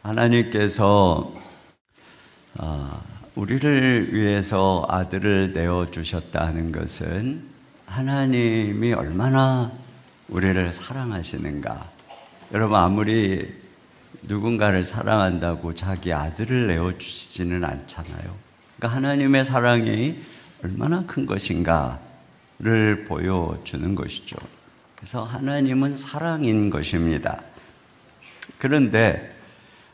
하나님께서 우리를 위해서 아들을 내어주셨다는 것은 하나님이 얼마나 우리를 사랑하시는가. 여러분, 아무리 누군가를 사랑한다고 자기 아들을 내어주시지는 않잖아요. 그러니까 하나님의 사랑이 얼마나 큰 것인가를 보여주는 것이죠. 그래서 하나님은 사랑인 것입니다. 그런데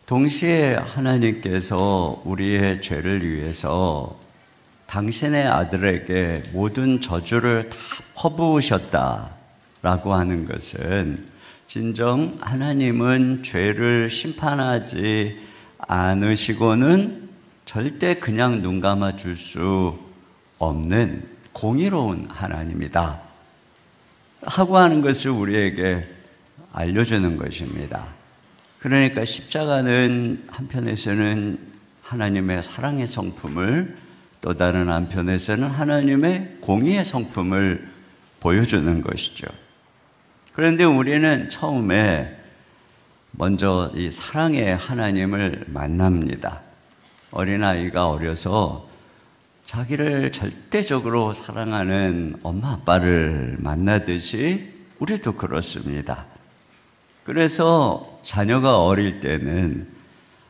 동시에 하나님께서 우리의 죄를 위해서 당신의 아들에게 모든 저주를 다 퍼부으셨다라고 하는 것은 진정 하나님은 죄를 심판하지 않으시고는 절대 그냥 눈 감아 줄 수 없는 공의로운 하나님이다 하고 하는 것을 우리에게 알려주는 것입니다. 그러니까 십자가는 한편에서는 하나님의 사랑의 성품을, 또 다른 한편에서는 하나님의 공의의 성품을 보여주는 것이죠. 그런데 우리는 처음에 먼저 이 사랑의 하나님을 만납니다. 어린아이가 어려서 자기를 절대적으로 사랑하는 엄마 아빠를 만나듯이 우리도 그렇습니다. 그래서 자녀가 어릴 때는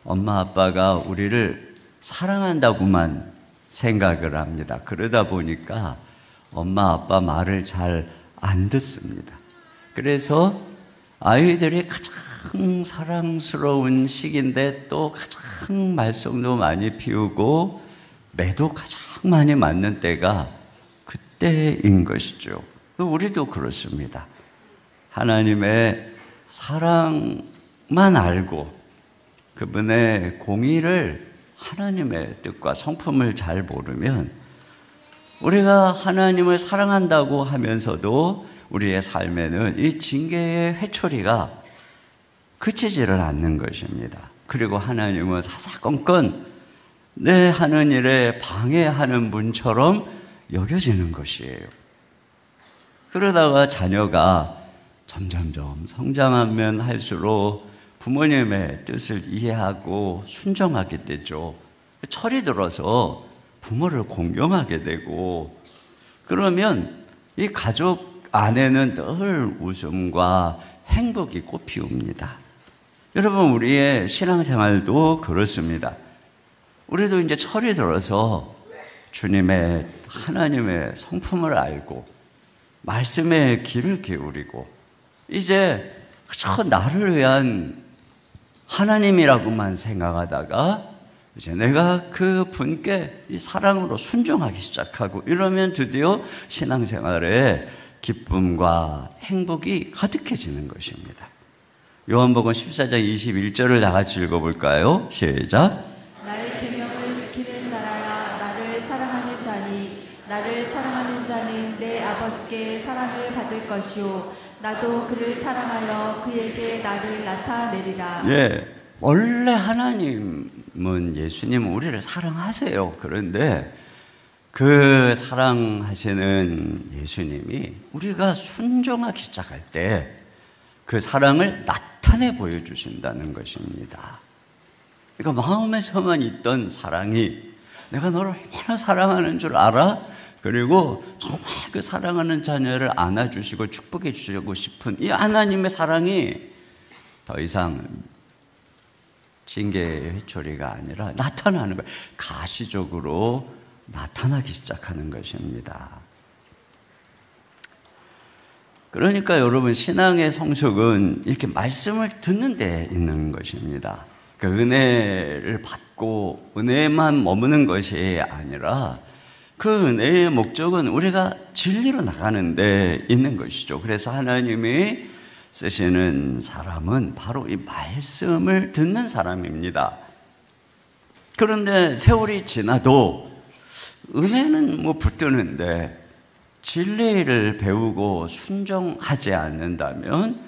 엄마 아빠가 우리를 사랑한다고만 생각을 합니다. 그러다 보니까 엄마 아빠 말을 잘 안 듣습니다. 그래서 아이들이 가장 사랑스러운 시기인데 또 가장 말썽도 많이 피우고 매도 가장 많이 맞는 때가 그때인 것이죠. 우리도 그렇습니다. 하나님의 사랑만 알고 그분의 공의를, 하나님의 뜻과 성품을 잘 모르면 우리가 하나님을 사랑한다고 하면서도 우리의 삶에는 이 징계의 회초리가 그치지를 않는 것입니다. 그리고 하나님은 사사건건 내 하는 일에 방해하는 분처럼 여겨지는 것이에요. 그러다가 자녀가 점점점 성장하면 할수록 부모님의 뜻을 이해하고 순종하게 되죠. 철이 들어서 부모를 공경하게 되고, 그러면 이 가족 안에는 늘 웃음과 행복이 꽃피웁니다. 여러분, 우리의 신앙생활도 그렇습니다. 우리도 이제 철이 들어서 주님의, 하나님의 성품을 알고 말씀에 귀를 기울이고 이제 그저 나를 위한 하나님이라고만 생각하다가 이제 내가 그 분께 이 사랑으로 순종하기 시작하고 이러면 드디어 신앙생활에 기쁨과 행복이 가득해지는 것입니다. 요한복음 14장 21절을 다 같이 읽어볼까요? 시작. 나의 계명을 지키는 자라야 나를 사랑하는 자니 나를 사랑하는 자는 내 아버지께 사랑을 받을 것이요 나도 그를 사랑하여 그에게 나를 나타내리라. 예, 원래 하나님은, 예수님은 우리를 사랑하세요. 그런데 그 사랑하시는 예수님이 우리가 순종하기 시작할 때 그 사랑을 나타내 보여주신다는 것입니다. 그러니까 마음에서만 있던 사랑이 내가 너를 얼마나 사랑하는 줄 알아? 그리고 정말 그 사랑하는 자녀를 안아주시고 축복해 주시고 싶은 이 하나님의 사랑이 더 이상 징계의 회초리가 아니라 나타나는 거예요. 가시적으로 나타나기 시작하는 것입니다. 그러니까 여러분, 신앙의 성숙은 이렇게 말씀을 듣는 데 있는 것입니다. 그 은혜를 받고 은혜만 머무는 것이 아니라 그 은혜의 목적은 우리가 진리로 나가는 데 있는 것이죠. 그래서 하나님이 쓰시는 사람은 바로 이 말씀을 듣는 사람입니다. 그런데 세월이 지나도 은혜는 붙드는데 진리를 배우고 순종하지 않는다면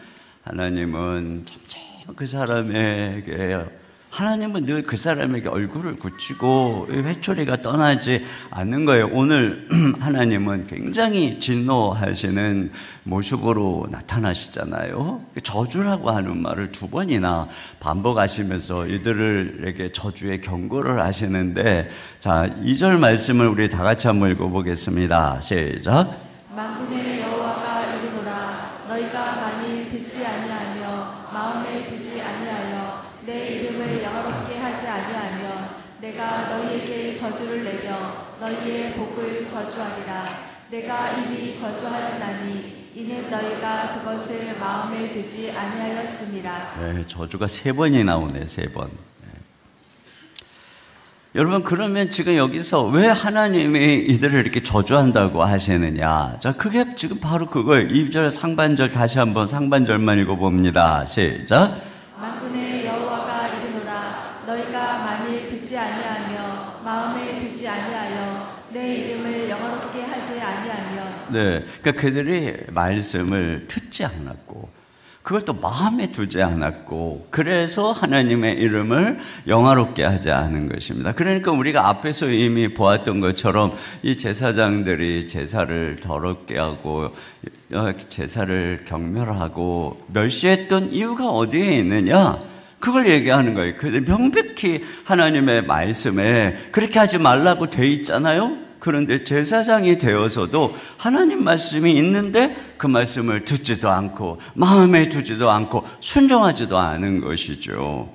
하나님은 점점 그 사람에게 하나님은 늘 그 사람에게 얼굴을 굳히고 회초리가 떠나지 않는 거예요. 오늘 하나님은 굉장히 진노하시는 모습으로 나타나시잖아요. 저주라고 하는 말을 2번이나 반복하시면서 이들에게 저주의 경고를 하시는데, 자, 2절 말씀을 우리 다 같이 한번 읽어보겠습니다. 시작. 만군의 여호와가 이르노라. 너희가 만일 듣지 아니하며 마음에 두지 아니하여 내 이름을 영화롭게 하지 아니하면 내가 너희에게 저주를 내려 너희의 복을 저주하리라. 내가 이미 저주하였나니 이는 너희가 그것을 마음에 두지 아니하였음이라. 네, 저주가 3번이 나오네, 3번. 여러분, 그러면 지금 여기서 왜 하나님이 이들을 이렇게 저주한다고 하시느냐? 자, 그게 지금 바로 그거예요. 2절 상반절 다시 한번 상반절만 읽어봅니다. 시작. 만군의 여호와가 이르노라. 너희가 만일 듣지 아니하며 마음에 두지 아니하여 내 이름을 영화롭게 하지 아니하면. 네, 그러니까 그들이 말씀을 듣지 않았고 그걸 또 마음에 두지 않았고, 그래서 하나님의 이름을 영화롭게 하지 않은 것입니다. 그러니까 우리가 앞에서 이미 보았던 것처럼 이 제사장들이 제사를 더럽게 하고 제사를 경멸하고 멸시했던 이유가 어디에 있느냐? 그걸 얘기하는 거예요. 그들 명백히 하나님의 말씀에 그렇게 하지 말라고 돼 있잖아요. 그런데 제사장이 되어서도 하나님 말씀이 있는데 그 말씀을 듣지도 않고 마음에 두지도 않고 순종하지도 않은 것이죠.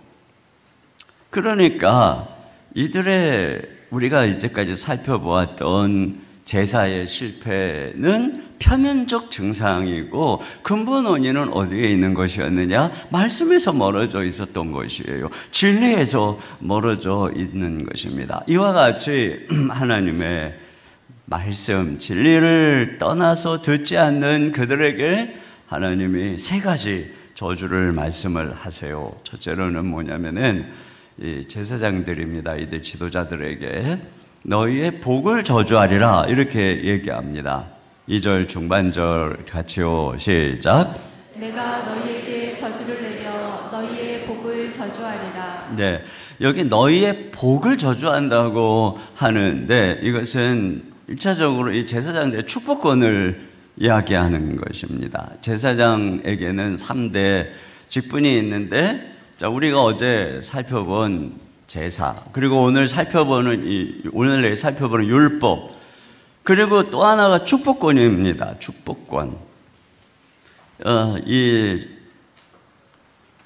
그러니까 이들의 우리가 이제까지 살펴보았던 제사의 실패는 표면적 증상이고 근본 원인은 어디에 있는 것이었느냐? 말씀에서 멀어져 있었던 것이에요. 진리에서 멀어져 있는 것입니다. 이와 같이 하나님의 말씀, 진리를 떠나서 듣지 않는 그들에게 하나님이 3가지 저주를 말씀을 하세요. 첫째로는 뭐냐면은 이 제사장들입니다. 이들 지도자들에게 너희의 복을 저주하리라 이렇게 얘기합니다. 2절 중반절 같이요. 시작. 내가 너희에게 저주를 내려 너희의 복을 저주하리라. 네, 여기 너희의 복을 저주한다고 하는데 이것은 1차적으로 이 제사장들의 축복권을 이야기하는 것입니다. 제사장에게는 3대 직분이 있는데, 자, 우리가 어제 살펴본 제사, 그리고 오늘 오늘 살펴보는 율법, 그리고 또 하나가 축복권입니다. 축복권. 이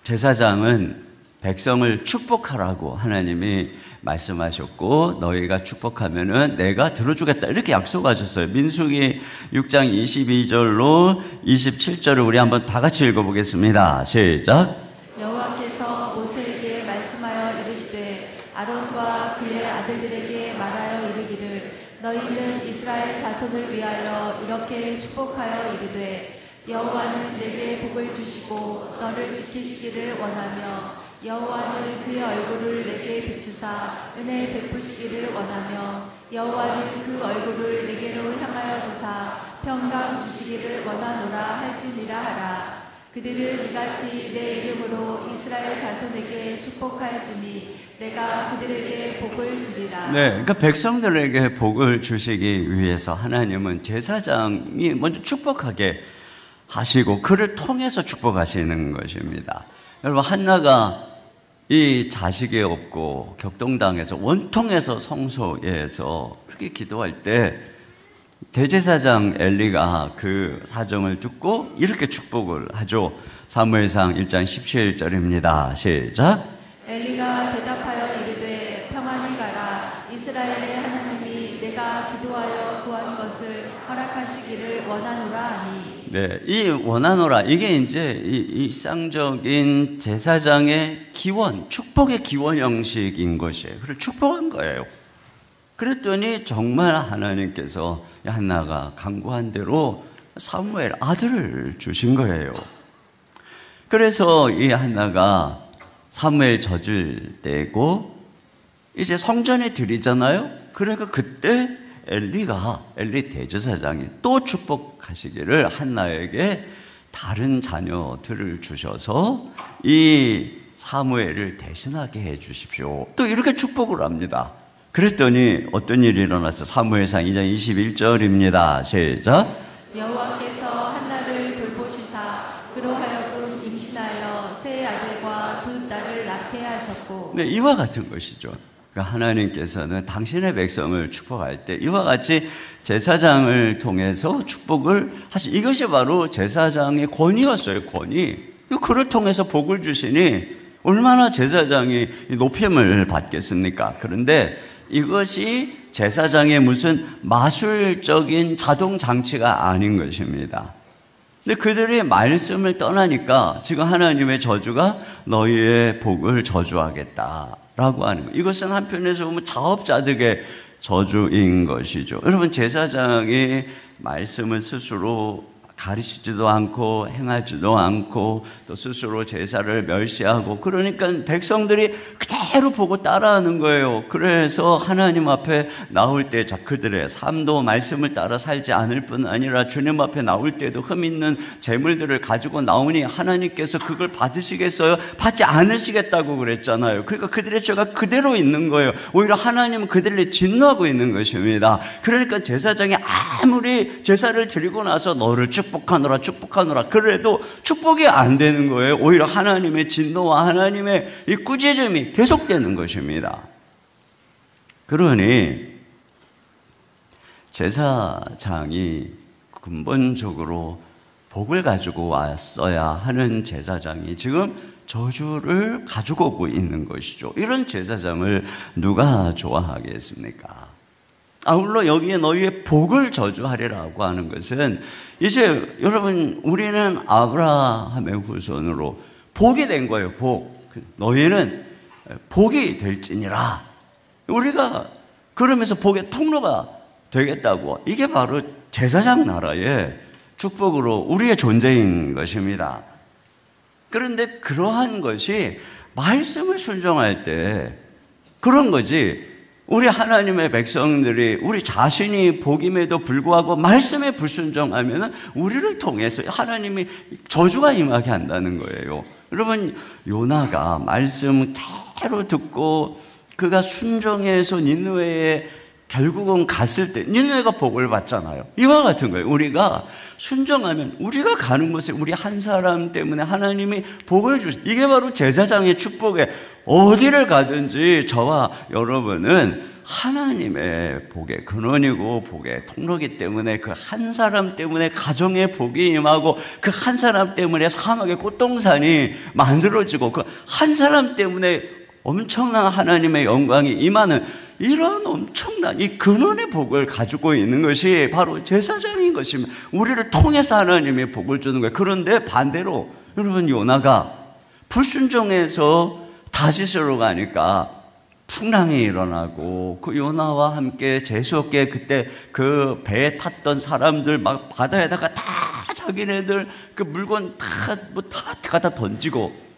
제사장은 백성을 축복하라고 하나님이 말씀하셨고, 너희가 축복하면은 내가 들어주겠다 이렇게 약속하셨어요. 민수기 6장 22절로 27절을 우리 한번 다 같이 읽어보겠습니다. 시작. 여호와께서 모세에게 말씀하여 이르시되 아론과 그의 아들들에게 말하여 이르기를 너희는 이스라엘 자손을 위하여 이렇게 축복하여 이르되 여호와는 내게 복을 주시고 너를 지키시기를 원하며 여호와는 그의 얼굴을 내게 비추사 은혜 베푸시기를 원하며 여호와는 그 얼굴을 내게로 향하여 드사 평강 주시기를 원하노라 할지니라 하라. 그들은 이같이 내 이름으로 이스라엘 자손에게 축복할지니 내가 그들에게 복을 주리라. 네, 그러니까 백성들에게 복을 주시기 위해서 하나님은 제사장이 먼저 축복하게 하시고 그를 통해서 축복하시는 것입니다. 여러분, 한나가 이 자식이 없고 격동당해서 원통해서 성소에서 그렇게 기도할 때 대제사장 엘리가 그 사정을 듣고 이렇게 축복을 하죠. 사무엘상 1장 17절입니다. 시작. 엘리가 대답하여 이르되 평안히 가라. 이스라엘의 하나님이 내가 기도하여 구한 것을 허락하시기를 원하노라 하니. 네, 이 원하노라, 이게 이제 이 일상적인 제사장의 기원, 축복의 기원 형식인 것이에요. 그걸 축복한 거예요. 그랬더니 정말 하나님께서 한나가 간구한 대로 사무엘 아들을 주신 거예요. 그래서 이 한나가 사무엘 젖을 떼고 이제 성전에 들이잖아요. 그러니까 그때 엘리 대제사장이 또 축복하시기를 한나에게 다른 자녀들을 주셔서 이 사무엘을 대신하게 해 주십시오. 또 이렇게 축복을 합니다. 그랬더니 어떤 일이 일어났어요? 사무엘상 2장 21절입니다. 시작. 여호와께서 한나를 돌보시사 그로 하여금 임신하여 세 아들과 두 딸을 낳게 하셨고. 네, 이와 같은 것이죠. 그러니까 하나님께서는 당신의 백성을 축복할 때 이와 같이 제사장을 통해서 축복을 하시. 이것이 바로 제사장의 권위였어요. 권위. 그를 통해서 복을 주시니 얼마나 제사장이 높임을 받겠습니까? 그런데 이것이 제사장의 무슨 마술적인 자동 장치가 아닌 것입니다. 근데 그들이 말씀을 떠나니까 지금 하나님의 저주가 너희의 복을 저주하겠다라고 하는 거예요. 이것은 한편에서 보면 자업자득의 저주인 것이죠. 여러분, 제사장이 말씀을 스스로 가르치지도 않고 행하지도 않고 또 스스로 제사를 멸시하고, 그러니까 백성들이 그대로 보고 따라하는 거예요. 그래서 하나님 앞에 나올 때 그들의 삶도 말씀을 따라 살지 않을 뿐 아니라 주님 앞에 나올 때도 흠 있는 재물들을 가지고 나오니 하나님께서 그걸 받으시겠어요? 받지 않으시겠다고 그랬잖아요. 그러니까 그들의 죄가 그대로 있는 거예요. 오히려 하나님은 그들을 진노하고 있는 것입니다. 그러니까 제사장이 아무리 제사를 드리고 나서 너를 축복하노라 그래도 축복이 안 되는 거예요. 오히려 하나님의 진노와 하나님의 이 꾸짖음이 계속되는 것입니다. 그러니 제사장이 근본적으로 복을 가지고 왔어야 하는 제사장이 지금 저주를 가지고 오고 있는 것이죠. 이런 제사장을 누가 좋아하겠습니까? 아울러 여기에 너희의 복을 저주하리라고 하는 것은 이제 여러분, 우리는 아브라함의 후손으로 복이 된 거예요. 복. 너희는 복이 될지니라. 우리가 그러면서 복의 통로가 되겠다고. 이게 바로 제사장 나라의 축복으로 우리의 존재인 것입니다. 그런데 그러한 것이 말씀을 순종할 때 그런 거지, 우리 하나님의 백성들이 우리 자신이 복임에도 불구하고 말씀에 불순종하면 우리를 통해서 하나님이 저주가 임하게 한다는 거예요. 여러분, 요나가 말씀 그대로 듣고 그가 순종해서 니느웨에 결국은 갔을 때 니느웨가 복을 받잖아요. 이와 같은 거예요. 우리가 순종하면 우리가 가는 곳에 우리 한 사람 때문에 하나님이 복을 주시. 이게 바로 제사장의 축복에, 어디를 가든지 저와 여러분은 하나님의 복의 근원이고 복의 통로이기 때문에 그 한 사람 때문에 가정의 복이 임하고 그 한 사람 때문에 사막의 꽃동산이 만들어지고 그 한 사람 때문에 엄청난 하나님의 영광이 임하는 이런 엄청난 이 근원의 복을 가지고 있는 것이 바로 제사장인 것입니다. 우리를 통해서 하나님의 복을 주는 거예요. 그런데 반대로 여러분, 요나가 불순종해서 다시스로 가니까 풍랑이 일어나고 그 요나와 함께 재수없게 그때 그 배에 탔던 사람들 막 바다에다가 다 자기네들 그 물건 다 갖다 던지고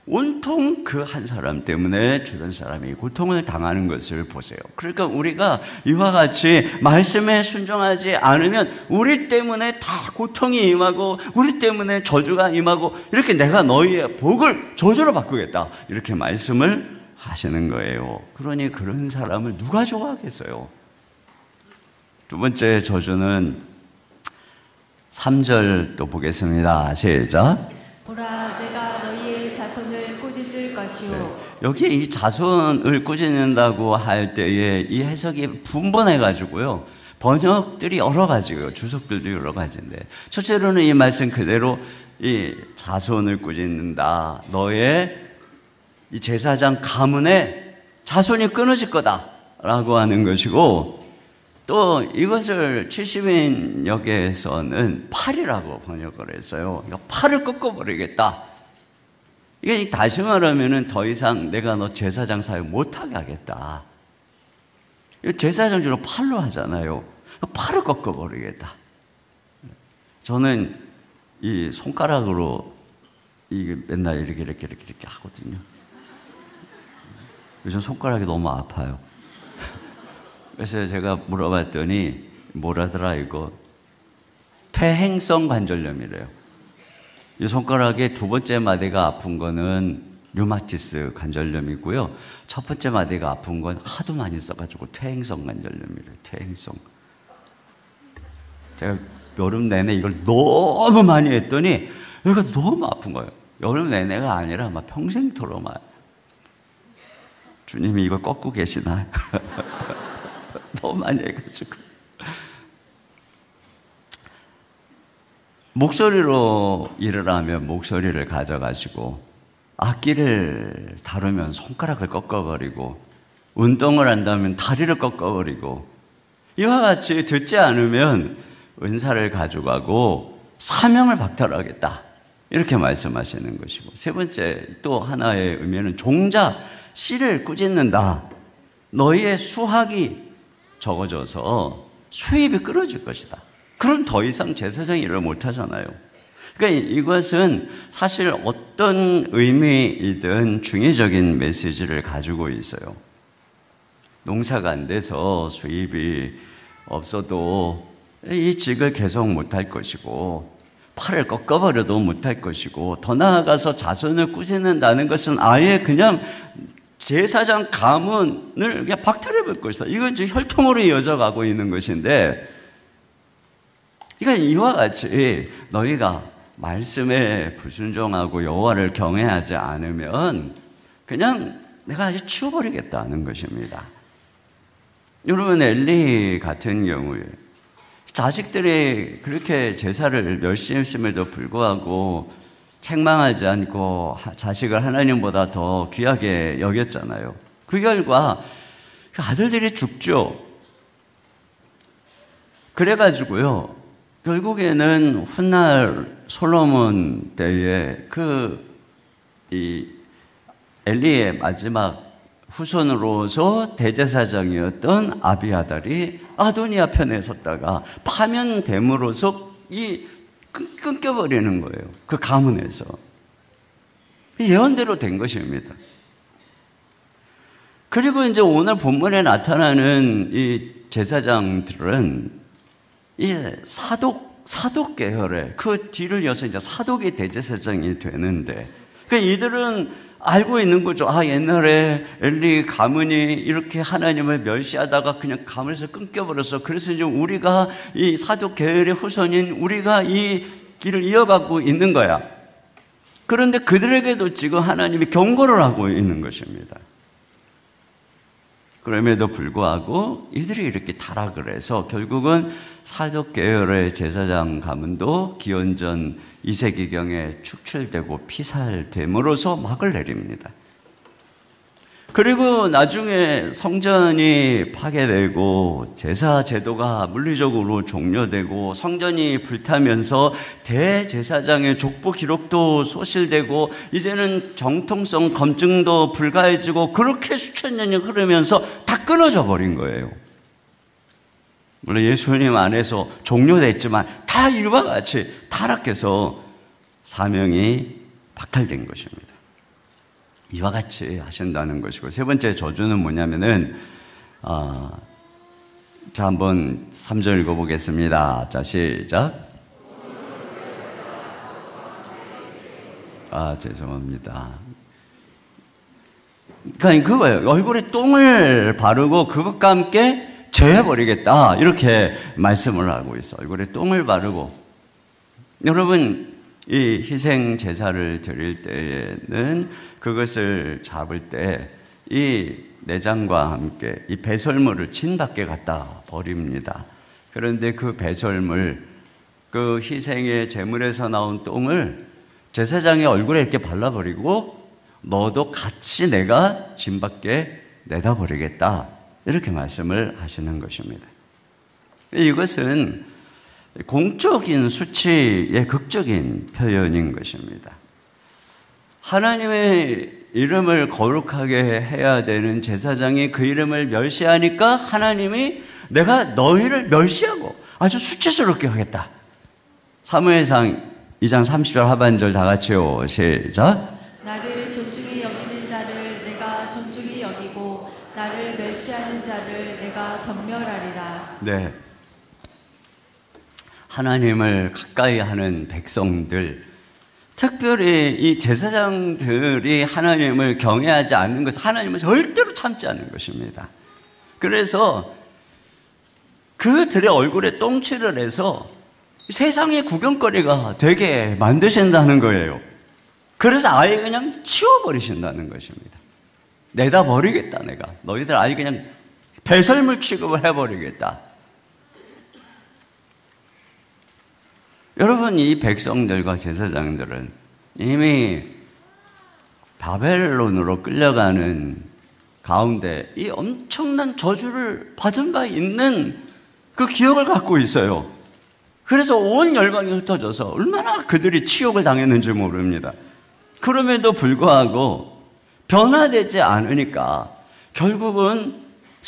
온통 그 한 사람 때문에 주변 사람이 고통을 당하는 것을 보세요. 그러니까 우리가 이와 같이 말씀에 순종하지 않으면 우리 때문에 다 고통이 임하고 우리 때문에 저주가 임하고 이렇게 내가 너희의 복을 저주로 바꾸겠다 이렇게 말씀을 하시는 거예요. 그러니 그런 사람을 누가 좋아하겠어요? 두 번째 저주는 3절 또 보겠습니다. 시작. 보라, 내가 너희의 자손을 꾸짖을 것이요. 네. 여기 이 자손을 꾸짖는다고 할 때에 이 해석이 분분해가지고요. 번역들이 여러 가지고요. 주석들도 여러 가지인데, 첫째로는 이 말씀 그대로 이 자손을 꾸짖는다. 너의 이 제사장 가문의 자손이 끊어질 거다라고 하는 것이고, 또 이것을 70인역에서는 팔이라고 번역을 했어요. 팔을 꺾어버리겠다. 이게 다시 말하면 더 이상 내가 너 제사장 사역 못하게 하겠다. 제사장 주로 팔로 하잖아요. 팔을 꺾어버리겠다. 저는 이 손가락으로 이게 맨날 이렇게 하거든요. 요즘 손가락이 너무 아파요. 그래서 제가 물어봤더니 뭐라더라, 이거 퇴행성 관절염이래요. 이 손가락의 두 번째 마디가 아픈 거는 류마티스 관절염이고요. 첫 번째 마디가 아픈 건 하도 많이 써가지고 퇴행성 관절염이래요. 퇴행성. 제가 여름 내내 이걸 너무 많이 했더니 여기가 너무 아픈 거예요. 여름 내내가 아니라 막 평생토록 막. 주님이 이걸 꺾고 계시나? 너무 많이 해가지고. 목소리로 일을 하면 목소리를 가져가시고, 악기를 다루면 손가락을 꺾어버리고, 운동을 한다면 다리를 꺾어버리고, 이와 같이 듣지 않으면 은사를 가져가고 사명을 박탈하겠다, 이렇게 말씀하시는 것이고, 세 번째 또 하나의 의미는 종자, 씨를 꾸짖는다. 너희의 수확이 적어져서 수입이 끊어질 것이다. 그럼 더 이상 제사장 일을 못하잖아요. 그러니까 이것은 사실 어떤 의미이든 중의적인 메시지를 가지고 있어요. 농사가 안 돼서 수입이 없어도 이 직을 계속 못할 것이고, 팔을 꺾어버려도 못할 것이고, 더 나아가서 자손을 꾸짖는다는 것은 아예 그냥 제사장 가문을 그냥 박탈해볼 것이다. 이건 지금 혈통으로 이어져 가고 있는 것인데, 그러니까 이와 같이 너희가 말씀에 불순종하고 여호와를 경외하지 않으면 그냥 내가 아주 치워버리겠다는 것입니다. 여러분, 엘리 같은 경우에 자식들이 그렇게 제사를 열심히 했음에도 불구하고 책망하지 않고 자식을 하나님보다 더 귀하게 여겼잖아요. 그 결과 아들들이 죽죠. 그래가지고요, 결국에는 훗날 솔로몬 때에 이 엘리의 마지막 후손으로서 대제사장이었던 아비아달이 아도니아 편에 섰다가 파면됨으로써 끊겨버리는 거예요. 그 가문에서. 예언대로 된 것입니다. 그리고 이제 오늘 본문에 나타나는 이 제사장들은 이제 사독 계열의 그 뒤를 이어서 이제 사독이 대제사장이 되는데, 그러니까 이들은 알고 있는 거죠. 아, 옛날에 엘리 가문이 이렇게 하나님을 멸시하다가 그냥 가문에서 끊겨버렸어. 그래서 이제 우리가 이 사독 계열의 후손인 우리가 이 길을 이어가고 있는 거야. 그런데 그들에게도 지금 하나님이 경고를 하고 있는 것입니다. 그럼에도 불구하고 이들이 이렇게 타락을 해서 결국은 사독 계열의 제사장 가문도 기원전 2세기경에 축출되고 피살됨으로써 막을 내립니다. 그리고 나중에 성전이 파괴되고 제사 제도가 물리적으로 종료되고 성전이 불타면서 대제사장의 족보 기록도 소실되고 이제는 정통성 검증도 불가해지고, 그렇게 수천 년이 흐르면서 다 끊어져 버린 거예요. 물론 예수님 안에서 종료됐지만 다 이와 같이 타락해서 사명이 박탈된 것입니다. 이와 같이 하신다는 것이고, 세 번째 저주는 뭐냐면은, 자, 한번 3절 읽어보겠습니다. 자, 시작. 죄송합니다. 그러니까 그거예요. 얼굴에 똥을 바르고 그것과 함께 제해버리겠다, 이렇게 말씀을 하고 있어. 얼굴에 똥을 바르고. 여러분, 이 희생 제사를 드릴 때에는 그것을 잡을 때 이 내장과 함께 이 배설물을 진 밖에 갖다 버립니다. 그런데 그 배설물, 그 희생의 제물에서 나온 똥을 제사장의 얼굴에 이렇게 발라버리고, 너도 같이 내가 진 밖에 내다버리겠다, 이렇게 말씀을 하시는 것입니다. 이것은 공적인 수치의 극적인 표현인 것입니다. 하나님의 이름을 거룩하게 해야 되는 제사장이 그 이름을 멸시하니까 하나님이 내가 너희를 멸시하고 아주 수치스럽게 하겠다. 사무엘상 2장 30절 하반절 다 같이요. 시작. 나를 존중히 여기는 자를 내가 존중히 여기고 나를 멸시하는 자를 내가 경멸하리라. 네. 하나님을 가까이 하는 백성들, 특별히 이 제사장들이 하나님을 경외하지 않는 것은 하나님은 절대로 참지 않는 것입니다. 그래서 그들의 얼굴에 똥칠을 해서 세상의 구경거리가 되게 만드신다는 거예요. 그래서 아예 그냥 치워버리신다는 것입니다. 내다 버리겠다, 내가. 너희들 아예 그냥 배설물 취급을 해버리겠다. 여러분, 이 백성들과 제사장들은 이미 바벨론으로 끌려가는 가운데 이 엄청난 저주를 받은 바 있는 그 기억을 갖고 있어요. 그래서 온 열방이 흩어져서 얼마나 그들이 치욕을 당했는지 모릅니다. 그럼에도 불구하고 변화되지 않으니까 결국은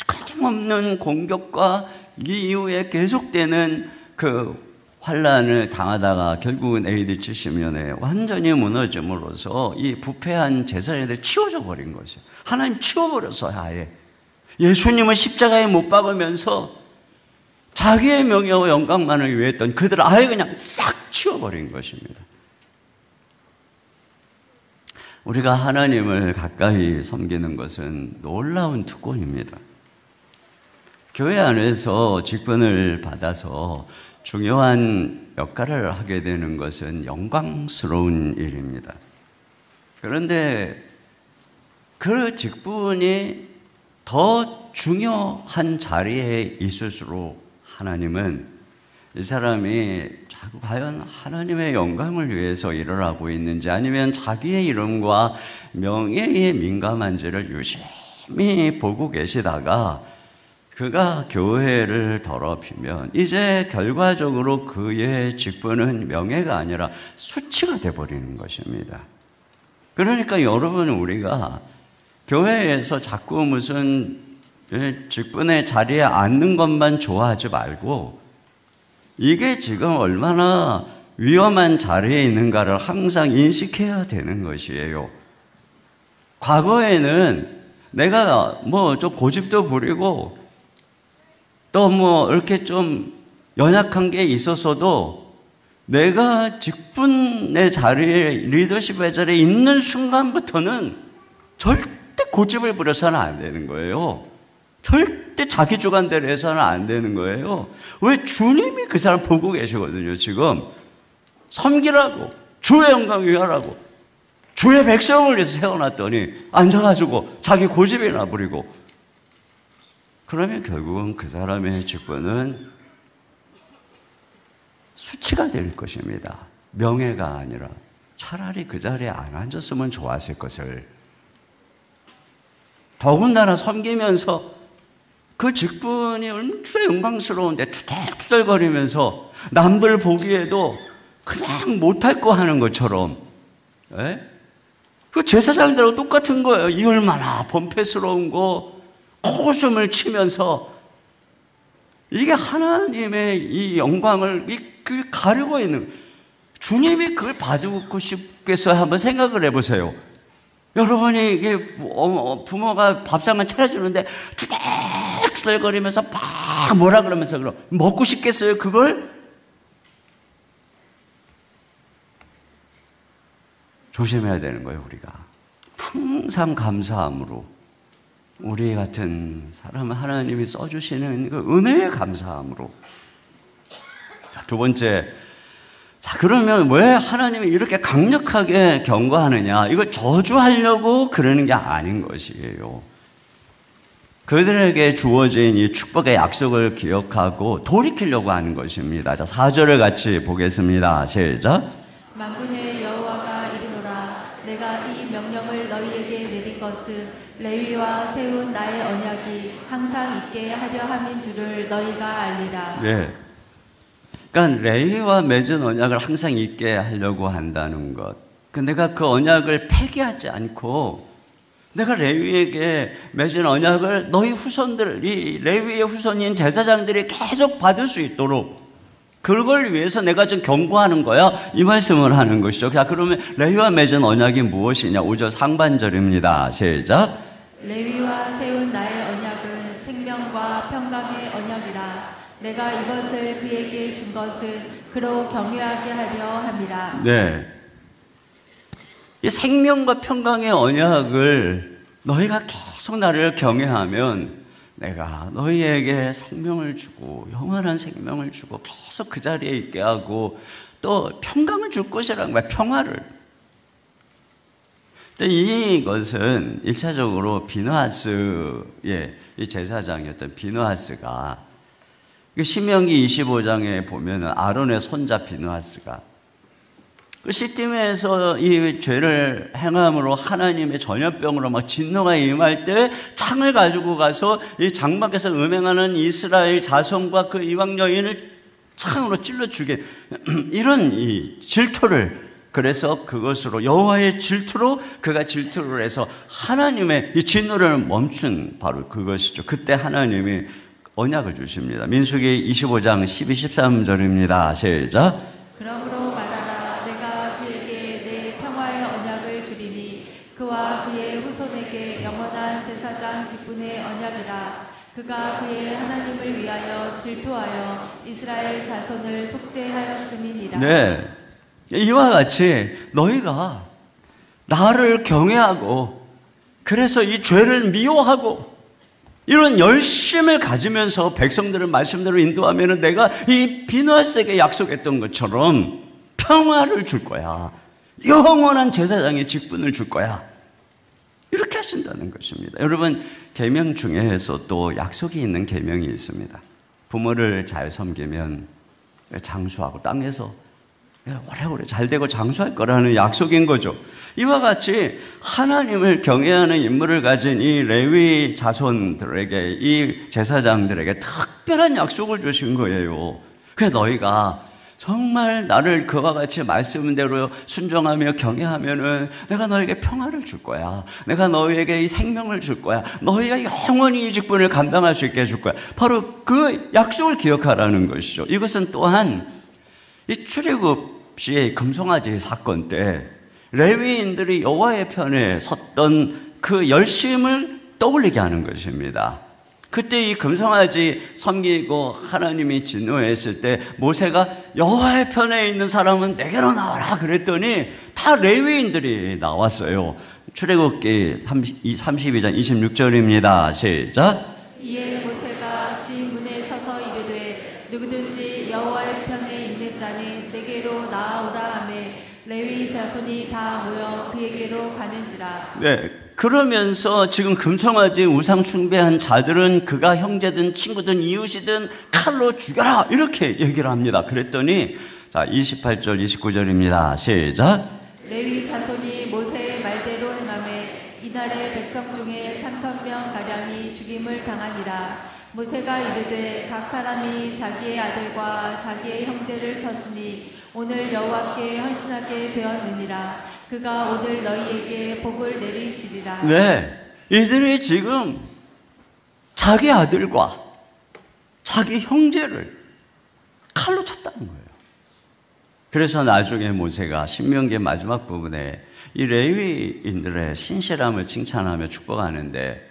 끊임없는 공격과 이 이후에 계속되는 그 환란을 당하다가 결국은 AD 70년에 완전히 무너짐으로써 이 부패한 제사장들이 치워져 버린 것이에요. 하나님 치워버렸어요, 아예. 예수님을 십자가에 못 박으면서 자기의 명예와 영광만을 위했던 그들을 아예 그냥 싹 치워버린 것입니다. 우리가 하나님을 가까이 섬기는 것은 놀라운 특권입니다. 교회 안에서 직분을 받아서 중요한 역할을 하게 되는 것은 영광스러운 일입니다. 그런데 그 직분이 더 중요한 자리에 있을수록 하나님은 이 사람이 자꾸 과연 하나님의 영광을 위해서 일을 하고 있는지 아니면 자기의 이름과 명예에 민감한지를 유심히 보고 계시다가 그가 교회를 더럽히면 이제 결과적으로 그의 직분은 명예가 아니라 수치가 되어버리는 것입니다. 그러니까 여러분, 우리가 교회에서 자꾸 무슨 직분의 자리에 앉는 것만 좋아하지 말고 이게 지금 얼마나 위험한 자리에 있는가를 항상 인식해야 되는 것이에요. 과거에는 내가 뭐 좀 고집도 부리고 또 뭐 이렇게 좀 연약한 게 있었어도 내가 직분의 자리에, 리더십의 자리에 있는 순간부터는 절대 고집을 부려서는 안 되는 거예요. 절대 자기 주관대로 해서는 안 되는 거예요. 왜? 주님이 그 사람 보고 계시거든요. 지금 섬기라고, 주의 영광 위하라고, 주의 백성을 위해서 세워놨더니 앉아가지고 자기 고집이나 부리고, 그러면 결국은 그 사람의 직분은 수치가 될 것입니다. 명예가 아니라 차라리 그 자리에 안 앉았으면 좋았을 것을. 더군다나 섬기면서 그 직분이 얼마나 영광스러운데 투덜투덜거리면서 남들 보기에도 그냥 못할 거 하는 것처럼, 그 제사장들하고 똑같은 거예요. 이 얼마나 범패스러운 거 코웃음을 치면서 이게 하나님의 이 영광을 가르고 있는, 주님이 그걸 봐주고 싶겠어요? 한번 생각을 해보세요. 여러분이 이게 부모가 밥상을 차려주는데 투덜투덜거리면서 막 뭐라 그러면서 그럼 먹고 싶겠어요? 그걸? 조심해야 되는 거예요. 우리가 항상 감사함으로, 우리 같은 사람은 하나님이 써주시는 그 은혜에 감사함으로. 자, 두 번째, 자, 그러면 왜 하나님이 이렇게 강력하게 경고하느냐? 이걸 저주하려고 그러는 게 아닌 것이에요. 그들에게 주어진 이 축복의 약속을 기억하고 돌이키려고 하는 것입니다. 자, 4절을 같이 보겠습니다. 시작. 만군의 여호와가 이르노라. 내가 이 명령을 너희에게 내린 것은 레위와 세운 나의 언약이 항상 있게 하려 함인 줄을 너희가 알리라. 네. 그러니까 레위와 맺은 언약을 항상 있게 하려고 한다는 것. 내가 그 언약을 폐기하지 않고 내가 레위에게 맺은 언약을 너희 후손들, 이 레위의 후손인 제사장들이 계속 받을 수 있도록, 그걸 위해서 내가 좀 경고하는 거야. 이 말씀을 하는 것이죠. 자, 그러면 레위와 맺은 언약이 무엇이냐? 5절 상반절입니다. 시작. 레위와 세운 나의 언약은 생명과 평강의 언약이라. 내가 이것을 그에게 준 것은 그로 경외하게 하려 함이라. 네. 이 생명과 평강의 언약을 너희가 계속 나를 경외하면 내가 너희에게 생명을 주고 영원한 생명을 주고 계속 그 자리에 있게 하고 또 평강을 줄 것이라는 거야. 평화를. 이것은 1차적으로 비느하스의 이 제사장이었던 비느하스가 신명기 25장에 보면은 아론의 손자 비느하스가 그 시딤에서 이 죄를 행함으로 하나님의 전염병으로 막 진노가 임할 때 창을 가지고 가서 이 장막에서 음행하는 이스라엘 자손과 그 이방 여인을 창으로 찔러 죽게 이런 이 질투를 그래서 그것으로 여호와의 질투로 그가 질투를 해서 하나님의 이 진노를 멈춘 바로 그것이죠. 그때 하나님이 언약을 주십니다. 민수기 25장 12, 13절입니다. 시작. 그러므로 말하라. 내가 그에게 내 평화의 언약을 주리니 그와 그의 후손에게 영원한 제사장 직분의 언약이라. 그가 그의 하나님을 위하여 질투하여 이스라엘 자손을 속죄하였음이니라. 네, 이와 같이 너희가 나를 경외하고 그래서 이 죄를 미워하고 이런 열심을 가지면서 백성들을 말씀대로 인도하면 내가 이 비느하스에게 약속했던 것처럼 평화를 줄 거야. 영원한 제사장의 직분을 줄 거야. 이렇게 하신다는 것입니다. 여러분, 계명 중에서 또 약속이 있는 계명이 있습니다. 부모를 잘 섬기면 장수하고 땅에서 오래오래 잘 되고 장수할 거라는 약속인 거죠. 이와 같이 하나님을 경외하는 인물을 가진 이 레위 자손들에게, 이 제사장들에게 특별한 약속을 주신 거예요. 그래 너희가 정말 나를 그와 같이 말씀대로 순종하며 경외하면은 내가 너에게 평화를 줄 거야. 내가 너희에게 이 생명을 줄 거야. 너희가 영원히 이 직분을 감당할 수 있게 해줄 거야. 바로 그 약속을 기억하라는 것이죠. 이것은 또한 이 출애굽 시의 금송아지 사건 때 레위인들이 여호와의 편에 섰던 그 열심을 떠올리게 하는 것입니다. 그때 이 금송아지 섬기고 하나님이 진노했을 때 모세가 여호와의 편에 있는 사람은 내게로 나와라 그랬더니 다 레위인들이 나왔어요. 출애굽기 32장 26절입니다. 시작. 이에 모세가 지 문에 서서 이르되 누구든지 여호와의 편에 있는 자는 내게로 나아오라 하며 레위 자손이 다 모여 그에게로 가는지라. 네, 그러면서 지금 금송아지 우상 숭배한 자들은 그가 형제든 친구든 이웃이든 칼로 죽여라 이렇게 얘기를 합니다. 그랬더니 자 28절 29절입니다. 시작. 레위 자손이 모세의 말대로 행하매 이날에 백성 중에 3,000명 가량이 죽임을 당하니라. 모세가 이르되 각 사람이 자기의 아들과 자기의 형제를 쳤으니 오늘 여호와께 헌신하게 되었느니라. 그가 오늘 너희에게 복을 내리시리라. 네, 이들이 지금 자기 아들과 자기 형제를 칼로 쳤다는 거예요. 그래서 나중에 모세가 신명기 마지막 부분에 이 레위인들의 신실함을 칭찬하며 축복하는데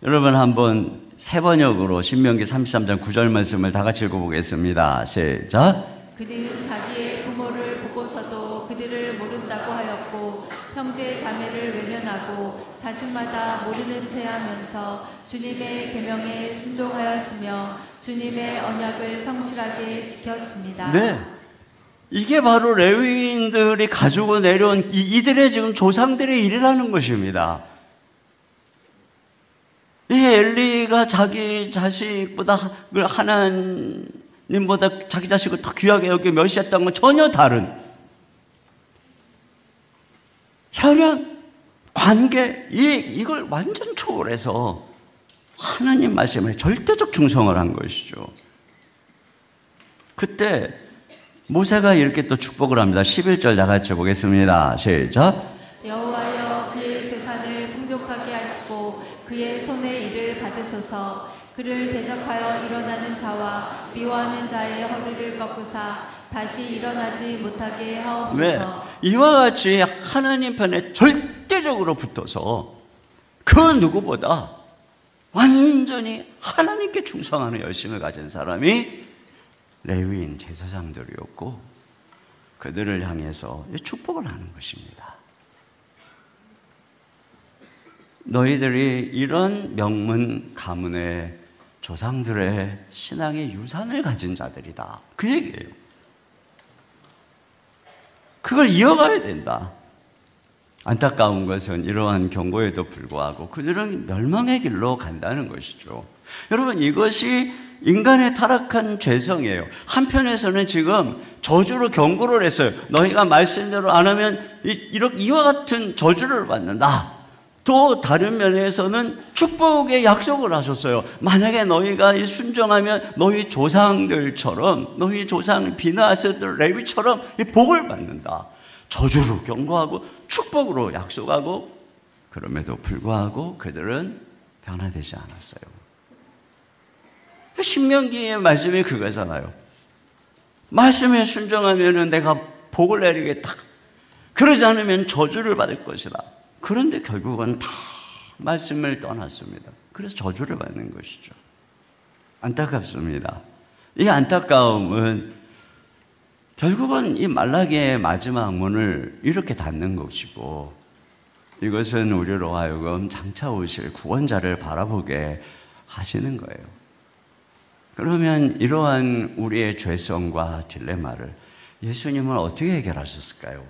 여러분 한번 세 번역으로 신명기 33장 9절 말씀을 다 같이 읽어보겠습니다. 시작. 그는 자기의 부모를 보고서도 그들을 모른다고 하였고 형제 자매를 외면하고 자신마다 모르는 채 하면서 주님의 계명에 순종하였으며 주님의 언약을 성실하게 지켰습니다. 네, 이게 바로 레위인들이 가지고 내려온 이들의 지금 조상들의 일이라는 것입니다. 이 엘리가 자기 자식보다 하나님보다 자기 자식을 더 귀하게 여기며 멸시했던 건 전혀 다른 혈연, 관계, 이걸 완전 초월해서 하나님 말씀에 절대적 충성을 한 것이죠. 그때 모세가 이렇게 또 축복을 합니다. 11절 다 같이 보겠습니다. 시작. 여호와여 그의 재산을 풍족하게 하시고 그의 손의 일을 받으소서. 그를 대적하여 일어나는 자와 미워하는 자의 허리를 꺾으사 다시 일어나지 못하게 하옵소서. 네, 이와 같이 하나님 편에 절대적으로 붙어서 그 누구보다 완전히 하나님께 충성하는 열심을 가진 사람이 레위인 제사장들이었고 그들을 향해서 축복을 하는 것입니다. 너희들이 이런 명문 가문의 조상들의 신앙의 유산을 가진 자들이다. 그 얘기예요. 그걸 이어가야 된다. 안타까운 것은 이러한 경고에도 불구하고 그들은 멸망의 길로 간다는 것이죠. 여러분, 이것이 인간의 타락한 죄성이에요. 한편에서는 지금 저주로 경고를 했어요. 너희가 말씀대로 안 하면 이와 같은 저주를 받는다. 또 다른 면에서는 축복의 약속을 하셨어요. 만약에 너희가 순종하면 너희 조상들처럼, 너희 조상 비나하스들 레위처럼 복을 받는다. 저주로 경고하고 축복으로 약속하고, 그럼에도 불구하고 그들은 변화되지 않았어요. 신명기의 말씀이 그거잖아요. 말씀에 순종하면 내가 복을 내리겠다. 그러지 않으면 저주를 받을 것이다. 그런데 결국은 다 말씀을 떠났습니다. 그래서 저주를 받는 것이죠. 안타깝습니다. 이 안타까움은 결국은 이 말라기의 마지막 문을 이렇게 닫는 것이고, 이것은 우리로 하여금 장차 오실 구원자를 바라보게 하시는 거예요. 그러면 이러한 우리의 죄성과 딜레마를 예수님은 어떻게 해결하셨을까요?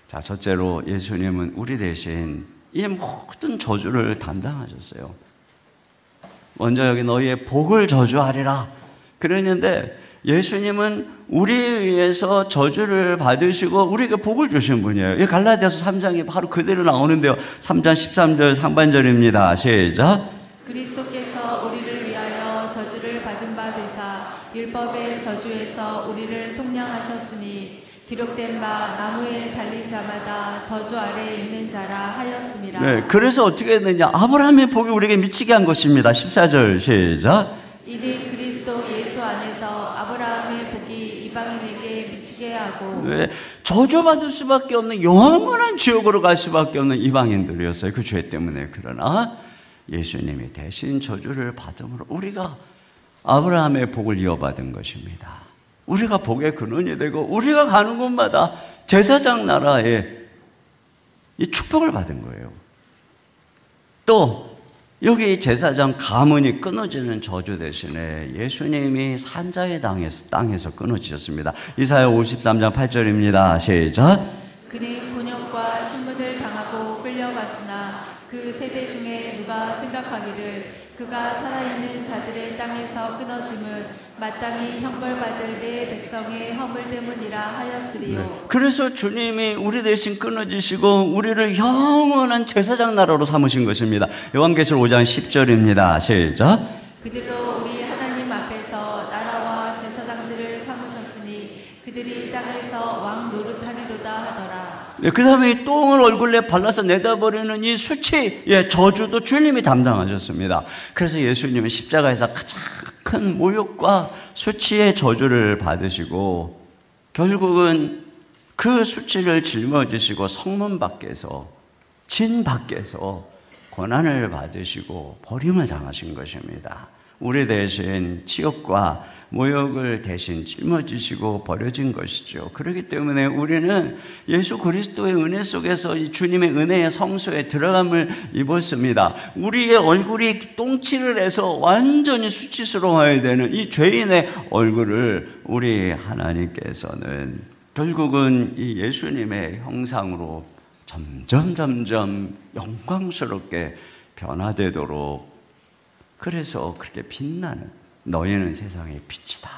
자, 첫째로 예수님은 우리 대신 이 모든 저주를 담당하셨어요. 먼저 여기 너희의 복을 저주하리라 그랬는데, 예수님은 우리에 의해서 저주를 받으시고 우리에게 복을 주신 분이에요. 이 갈라디아서 3장이 바로 그대로 나오는데요. 3장 13절 상반절입니다. 시작. 그리스도께서 우리를 위하여 저주를 받은 바 되사 율법의 저주에서 우리를 속량하셨으니 기록된 바 나무에 달린 자마다 저주 아래에 있는 자라 하였습니다. 네, 그래서 어떻게 했느냐? 아브라함의 복이 우리에게 미치게 한 것입니다. 14절 시작. 이는 그리스도 예수 안에서 아브라함의 복이 이방인에게 미치게 하고, 네, 저주받을 수밖에 없는 영원한 지옥으로 갈 수밖에 없는 이방인들이었어요. 그 죄 때문에. 그러나 예수님이 대신 저주를 받음으로 우리가 아브라함의 복을 이어받은 것입니다. 우리가 복의 근원이 되고 우리가 가는 곳마다 제사장 나라에 이 축복을 받은 거예요. 또 여기 제사장 가문이 끊어지는 저주 대신에 예수님이 산자의 땅에서 끊어지셨습니다. 이사야 53장 8절입니다. 시작. 그는 곤욕과 신문을 당하고 끌려갔으나 그 세대 중에 누가 생각하기를 그가 살아있는 자들의 땅에서 끊어짐은 마땅히 형벌받을 내 백성의 허물 때문이라 하였으리요. 네. 그래서 주님이 우리 대신 끊어지시고 우리를 영원한 제사장 나라로 삼으신 것입니다. 요한계시록 5장 10절입니다. 시작. 그들로 우리 하나님 앞에서 나라와 제사장들을 삼으셨으니 그들이 땅에서 왕 노릇하리로다 하더라. 네, 그 다음에 똥을 얼굴에 발라서 내다버리는 이 수치, 저주도 주님이 담당하셨습니다. 그래서 예수님은 십자가에서 가장 큰 모욕과 수치의 저주를 받으시고 결국은 그 수치를 짊어지시고 성문 밖에서, 진 밖에서 고난을 받으시고 버림을 당하신 것입니다. 우리 대신 치욕과 모욕을 대신 짊어지시고 버려진 것이죠. 그렇기 때문에 우리는 예수 그리스도의 은혜 속에서 이 주님의 은혜의 성소에 들어감을 입었습니다. 우리의 얼굴이 똥칠을 해서 완전히 수치스러워야 되는 이 죄인의 얼굴을 우리 하나님께서는 결국은 이 예수님의 형상으로 점점 영광스럽게 변화되도록, 그래서 그렇게 빛나는, 너희는 세상의 빛이다.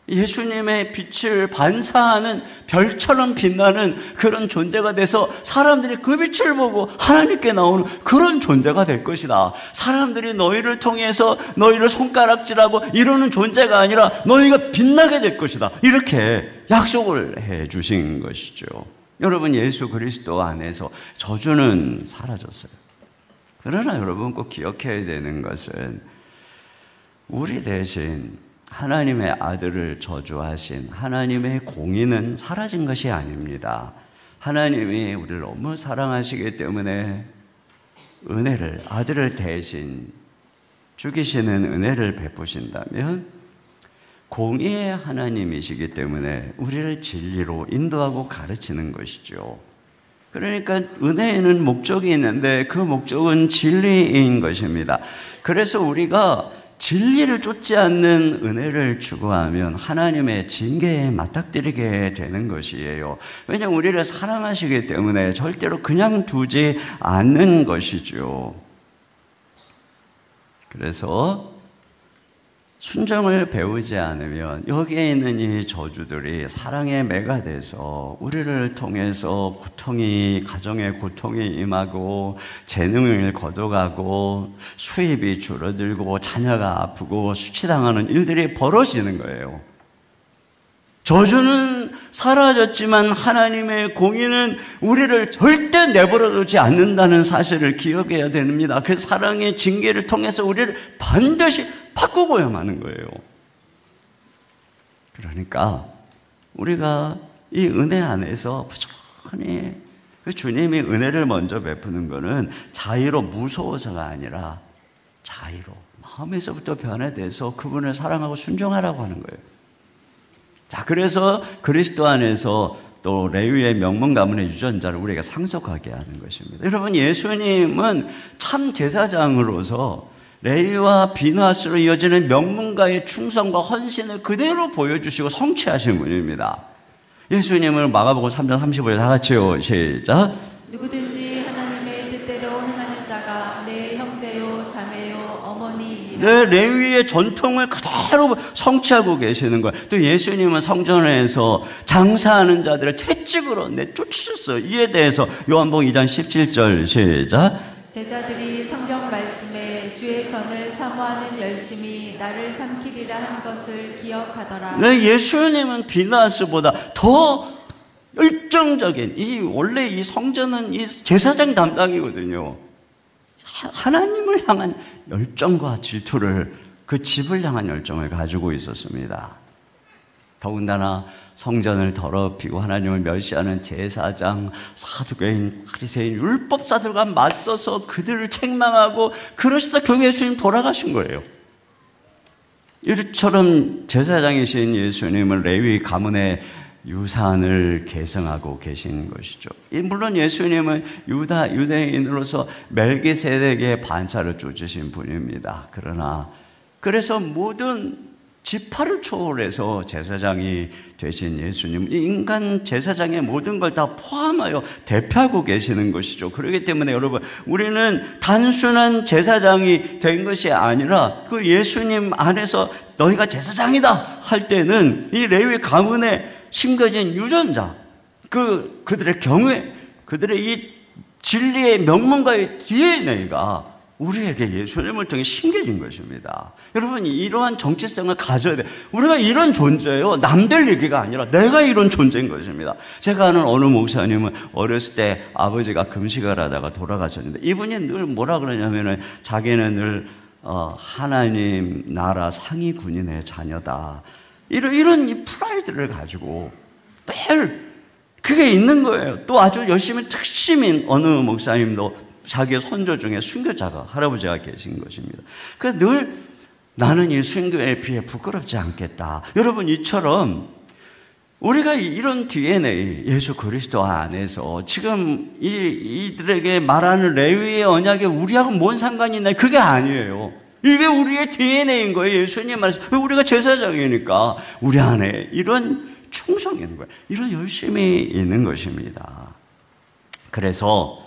예수님의 빛을 반사하는 별처럼 빛나는 그런 존재가 돼서 사람들이 그 빛을 보고 하나님께 나오는 그런 존재가 될 것이다. 사람들이 너희를 통해서 너희를 손가락질하고 이러는 존재가 아니라 너희가 빛나게 될 것이다. 이렇게 약속을 해 주신 것이죠. 여러분, 예수 그리스도 안에서 저주는 사라졌어요. 그러나 여러분 꼭 기억해야 되는 것은 우리 대신 하나님의 아들을 저주하신 하나님의 공의는 사라진 것이 아닙니다. 하나님이 우리를 너무 사랑하시기 때문에 은혜를, 아들을 대신 죽이시는 은혜를 베푸신다면 공의의 하나님이시기 때문에 우리를 진리로 인도하고 가르치는 것이죠. 그러니까 은혜에는 목적이 있는데 그 목적은 진리인 것입니다. 그래서 우리가 진리를 쫓지 않는 은혜를 추구하면 하나님의 징계에 맞닥뜨리게 되는 것이에요. 왜냐하면 우리를 사랑하시기 때문에 절대로 그냥 두지 않는 것이죠. 그래서 순종을 배우지 않으면 여기에 있는 이 저주들이 사랑의 매가 돼서 우리를 통해서 고통이, 가정의 고통이 임하고 재능을 거둬가고 수입이 줄어들고 자녀가 아프고 수치당하는 일들이 벌어지는 거예요. 저주는 사라졌지만 하나님의 공의는 우리를 절대 내버려두지 않는다는 사실을 기억해야 됩니다. 그 사랑의 징계를 통해서 우리를 반드시 바꾸고야 하는 거예요. 그러니까 우리가 이 은혜 안에서 부지런히 그 주님이 은혜를 먼저 베푸는 것은 자의로 무서워서가 아니라 자의로 마음에서부터 변화돼서 그분을 사랑하고 순종하라고 하는 거예요. 자, 그래서 그리스도 안에서 또 레위의 명문 가문의 유전자를 우리에게 상속하게 하는 것입니다. 여러분, 예수님은 참 제사장으로서 레위와 비누아스로 이어지는 명문가의 충성과 헌신을 그대로 보여주시고 성취하신 분입니다. 예수님을 마가복음 3장 35절 다 같이요. 시작. 누구든지 하나님의 뜻대로 행하는 자가 내 형제요 자매요 어머니이니라. 네, 레위의 전통을 그대로 성취하고 계시는 거예요. 또 예수님은 성전에서 장사하는 자들을 채찍으로 내쫓으셨어요. 이에 대해서 요한복음 2장 17절 시작. 제자들이 성경 말씀에 주의 전을 사모하는 열심히 나를 삼키리라 한 것을 기억하더라. 네, 예수님은 비나스보다 더 열정적인, 원래 이 성전은 이 제사장 담당이거든요. 하나님을 향한 열정과 질투를, 그 집을 향한 열정을 가지고 있었습니다. 더군다나 성전을 더럽히고 하나님을 멸시하는 제사장, 사두개인, 바리새인, 율법사들과 맞서서 그들을 책망하고 그러시다 결국 예수님 돌아가신 거예요. 이처럼 제사장이신 예수님은 레위 가문의 유산을 계승하고 계신 것이죠. 물론 예수님은 유대인으로서 멜기세덱의 반차를 쫓으신 분입니다. 그러나 그래서 모든 지파를 초월해서 제사장이 되신 예수님, 인간 제사장의 모든 걸 다 포함하여 대표하고 계시는 것이죠. 그렇기 때문에 여러분, 우리는 단순한 제사장이 된 것이 아니라 그 예수님 안에서 너희가 제사장이다 할 때는 이 레위 가문에 심겨진 유전자, 그들의 경외, 그들의 이 진리의 명문가의 DNA가 우리에게 예수님을 통해 심겨진 것입니다. 여러분, 이러한 정체성을 가져야 돼요. 우리가 이런 존재예요. 남들 얘기가 아니라 내가 이런 존재인 것입니다. 제가 아는 어느 목사님은 어렸을 때 아버지가 금식을 하다가 돌아가셨는데 이분이 늘 뭐라 그러냐면은 자기는 늘 하나님 나라 상위 군인의 자녀다. 이런 이 프라이드를 가지고 늘 그게 있는 거예요. 또 아주 열심히 특심인 어느 목사님도 자기의 손주 중에 순교자가, 할아버지가 계신 것입니다. 그래서 늘 나는 이 순교에 비해 부끄럽지 않겠다. 여러분, 이처럼 우리가 이런 DNA, 예수 그리스도 안에서 지금 이들에게 말하는 레위의 언약에 우리하고 뭔 상관이 있나? 그게 아니에요. 이게 우리의 DNA인 거예요. 예수님 말씀. 우리가 제사장이니까 우리 안에 이런 충성이 있는 거예요. 이런 열심이 있는 것입니다. 그래서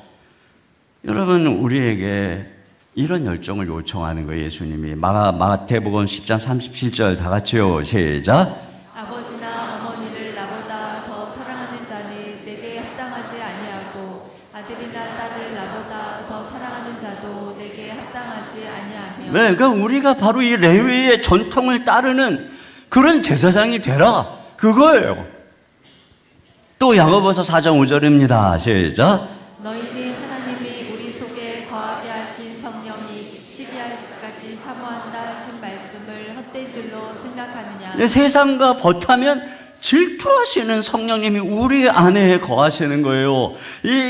여러분, 우리에게 이런 열정을 요청하는 거예요. 예수님이 마태복음 10장 37절 다 같이요. 시작. 아버지나 어머니를 나보다 더 사랑하는 자는 내게 합당하지 아니하고 아들이나 딸을 나보다 더 사랑하는 자도 내게 합당하지 아니하며. 네, 그러니까 우리가 바로 이 레위의 전통을 따르는 그런 제사장이 되라, 그거예요. 또 야고보서 4장 5절입니다. 시작. 너희는 하나님이 우리 속에 거하게 하신 성령이 시기하기까지 사모한다 하신 말씀을 헛된 줄로 생각하느냐. 네, 세상과 버타면 질투하시는 성령님이 우리 안에 거하시는 거예요.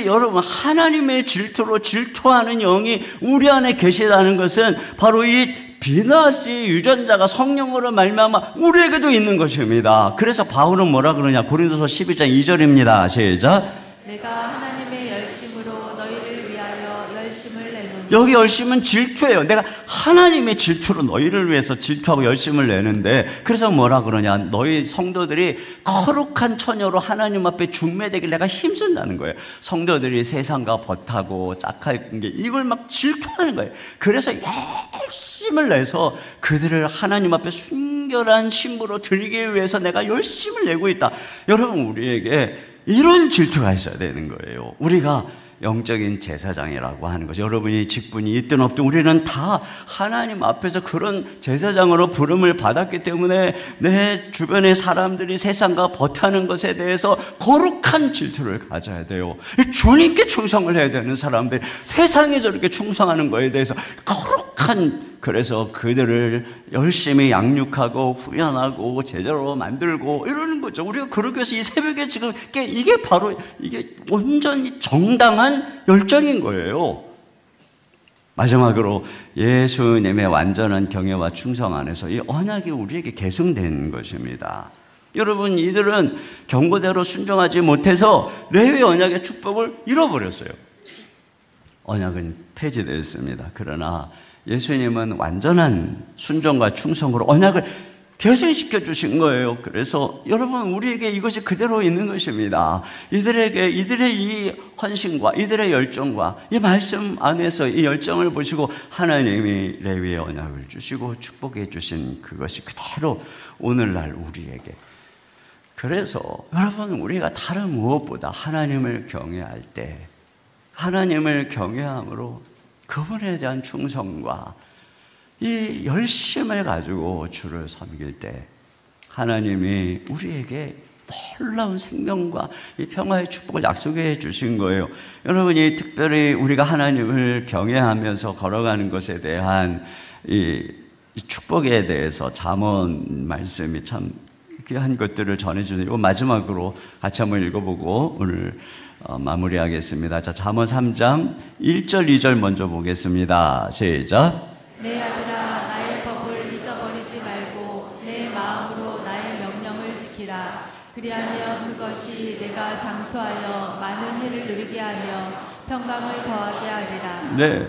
여러분, 하나님의 질투로 질투하는 영이 우리 안에 계시다는 것은 바로 이 비나스의 유전자가 성령으로 말미암아 우리에게도 있는 것입니다. 그래서 바울은 뭐라 그러냐? 고린도서 12장 2절입니다. 시작. 내가 하나님의 열심으로 너희를 위하여 열심을 내노니. 여기 열심은 질투예요. 내가 하나님의 질투로 너희를 위해서 질투하고 열심을 내는데, 그래서 뭐라 그러냐, 너희 성도들이 거룩한 처녀로 하나님 앞에 중매되길 내가 힘쓴다는 거예요. 성도들이 세상과 벗하고 짝할 게 이걸 막 질투하는 거예요. 그래서 열심을 내서 그들을 하나님 앞에 순결한 신부로 드리기 위해서 내가 열심을 내고 있다. 여러분, 우리에게 이런 질투가 있어야 되는 거예요. 우리가 영적인 제사장이라고 하는 거죠. 여러분이 직분이 있든 없든 우리는 다 하나님 앞에서 그런 제사장으로 부름을 받았기 때문에 내 주변의 사람들이 세상과 벗하는 것에 대해서 거룩한 질투를 가져야 돼요. 주님께 충성을 해야 되는 사람들, 세상에 저렇게 충성하는 거에 대해서 거룩한, 그래서 그들을 열심히 양육하고 훈련하고 제자로 만들고 이러는 거죠. 우리가 그렇게 해서 이 새벽에 지금 이게 바로 이게 온전히 정당한 열정인 거예요. 마지막으로 예수님의 완전한 경외와 충성 안에서 이 언약이 우리에게 계승된 것입니다. 여러분, 이들은 경고대로 순종하지 못해서 레위 언약의 축복을 잃어버렸어요. 언약은 폐지되었습니다. 그러나 예수님은 완전한 순종과 충성으로 언약을 개선시켜 주신 거예요. 그래서 여러분, 우리에게 이것이 그대로 있는 것입니다. 이들의 이 헌신과 이들의 열정과 이 말씀 안에서 이 열정을 보시고 하나님이 레위의 언약을 주시고 축복해 주신 그것이 그대로 오늘날 우리에게. 그래서 여러분, 우리가 다른 무엇보다 하나님을 경외할 때, 하나님을 경외함으로 그분에 대한 충성과 이 열심을 가지고 주를 섬길 때 하나님이 우리에게 놀라운 생명과 이 평화의 축복을 약속해 주신 거예요. 여러분이 특별히 우리가 하나님을 경외하면서 걸어가는 것에 대한 이 축복에 대해서 잠언 말씀이 참 귀한 것들을 전해주는, 마지막으로 같이 한번 읽어보고 오늘 마무리하겠습니다. 자, 잠언 3장 1절 2절 먼저 보겠습니다. 시작. 내 아들아, 나의 법을 잊어버리지 말고 내 마음으로 나의 명령을 지키라. 그리하면 그것이 내가 장수하여 많은 해를 누리게 하며 평강을 더하게 하리라. 네,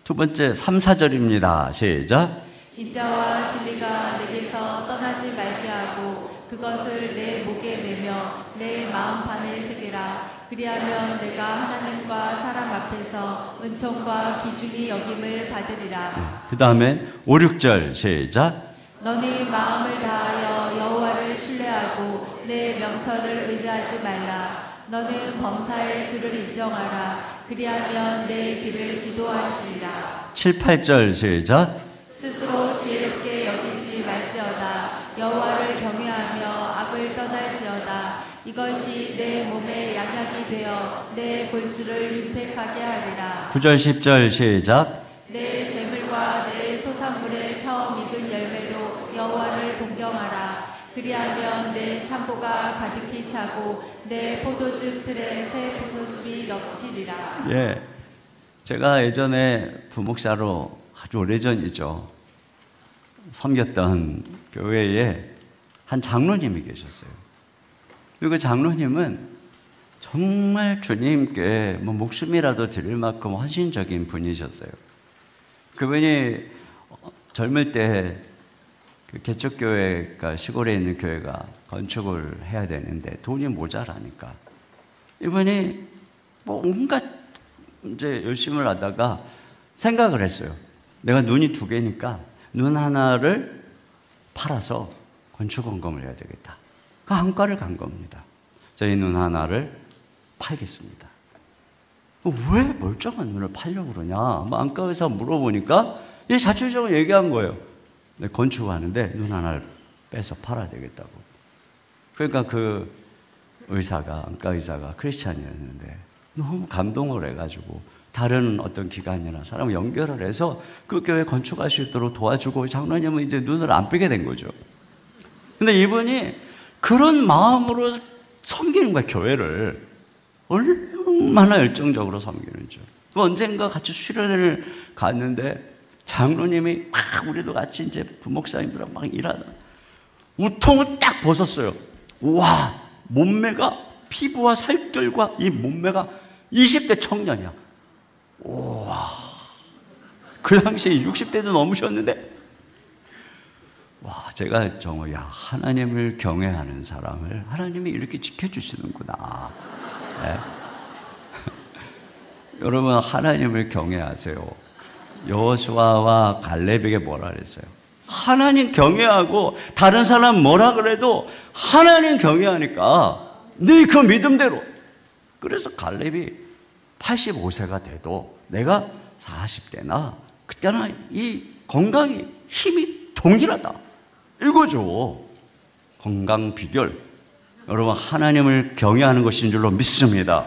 두 번째 3, 4절입니다. 시작. 인자와 진리가 내게서 떠나지 말게 하고 그것을 내 목에 매며 내 마음판에 새기라. 그리하면 내가 하나님과 사람 앞에서 은총과 기준이 여김을 받으리라. 그 다음에 5, 6절 시작. 너희 마음을 다하여 여호와를 신뢰하고 내 명철을 의지하지 말라. 너는 범사의 그를 인정하라. 그리하면 내 길을 지도하시리라. 7, 8절 시작. 스스로 지혜롭게 여기지 말지어다. 여호와를 경외하며 악을 떠날지어다. 이것이 내 몸에 양약이 되어 내 골수를 윤택하게 하리라. 9절 10절 시작. 내 재물과 내 소산물에 처음 익은 열매로 여호와를 공경하라. 그리하면 내 창고가 가득히 차고 내 포도즙 틀에 새 포도즙이 넘치리라. 예, 제가 예전에 부목사로 아주 오래전이죠, 섬겼던 교회에 한 장로님이 계셨어요. 그리고 장로님은 정말 주님께 목숨이라도 드릴 만큼 헌신적인 분이셨어요. 그분이 젊을 때 그 개척교회가 시골에 있는 교회가 건축을 해야 되는데 돈이 모자라니까 이분이 온갖 이제 열심을 하다가 생각을 했어요. 내가 눈이 2개니까 눈 하나를 팔아서 건축원금을 해야 되겠다. 그 한가를 간 겁니다. 저희 눈 하나를 팔겠습니다. 왜 멀쩡한 눈을 팔려고 그러냐? 안과의사 물어보니까 이 자체적으로 얘기한 거예요. 내 건축하는데 눈 하나를 빼서 팔아야 되겠다고. 그러니까 그 의사가, 안과의사가 크리스찬이었는데 너무 감동을 해가지고 다른 어떤 기관이나 사람을 연결을 해서 그 교회 건축할 수 있도록 도와주고 장로님은 이제 눈을 안 빼게 된 거죠. 근데 이분이 그런 마음으로 섬기는 거야, 교회를. 얼마나 열정적으로 섬기는지. 언젠가 같이 수련회를 갔는데 장로님이 막 우리도 같이 이제 부목사님들랑 막 일하다 우통을 딱 벗었어요. 와, 몸매가 피부와 살결과 이 몸매가 20대 청년이야. 우와. 그 당시에 60대도 넘으셨는데, 와, 제가 정말, 야, 하나님을 경외하는 사람을 하나님이 이렇게 지켜주시는구나. 네? 여러분, 하나님을 경외하세요. 여호수아와 갈렙에게 뭐라 그랬어요? 하나님 경외하고 다른 사람 뭐라 그래도 하나님 경외하니까 네 그 믿음대로. 그래서 갈렙이 85세가 돼도 내가 40대나 그때나 이 건강이 힘이 동일하다, 이거죠. 건강 비결, 여러분, 하나님을 경외하는 것인 줄로 믿습니다.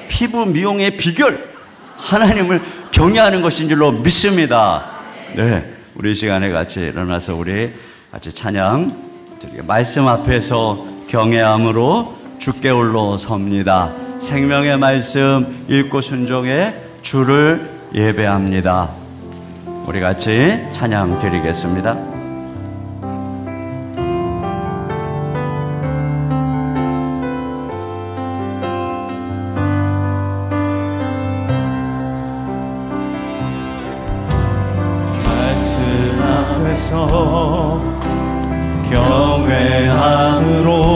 피부 미용의 비결, 하나님을 경외하는 것인 줄로 믿습니다. 네, 우리 시간에 같이 일어나서 우리 같이 찬양 드리게, 말씀 앞에서 경외함으로 주께 홀로 섭니다. 생명의 말씀 읽고 순종해 주를 예배합니다. 우리 같이 찬양 드리겠습니다. 경외함으로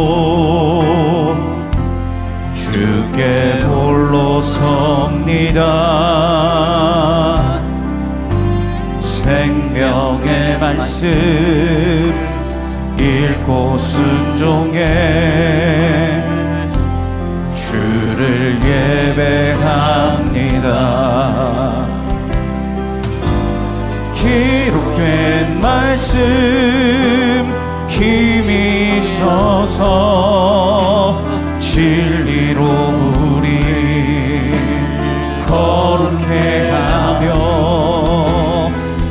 주께 홀로 섭니다. 생명의 말씀 읽고 순종해 주를 예배합니다. 기록된 말씀 힘이 있어서 진리로 우리 거룩해 하며,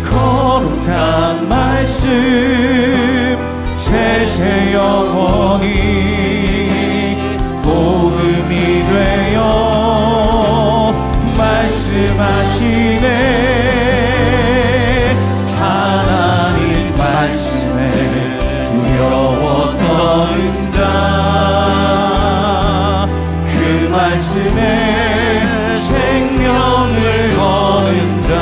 거룩한 말씀 세세 영원히 복음이 되어 말씀하시네. 하나님 말씀에 두려워 떠는 자, 그 말씀에 생명을 거는 자,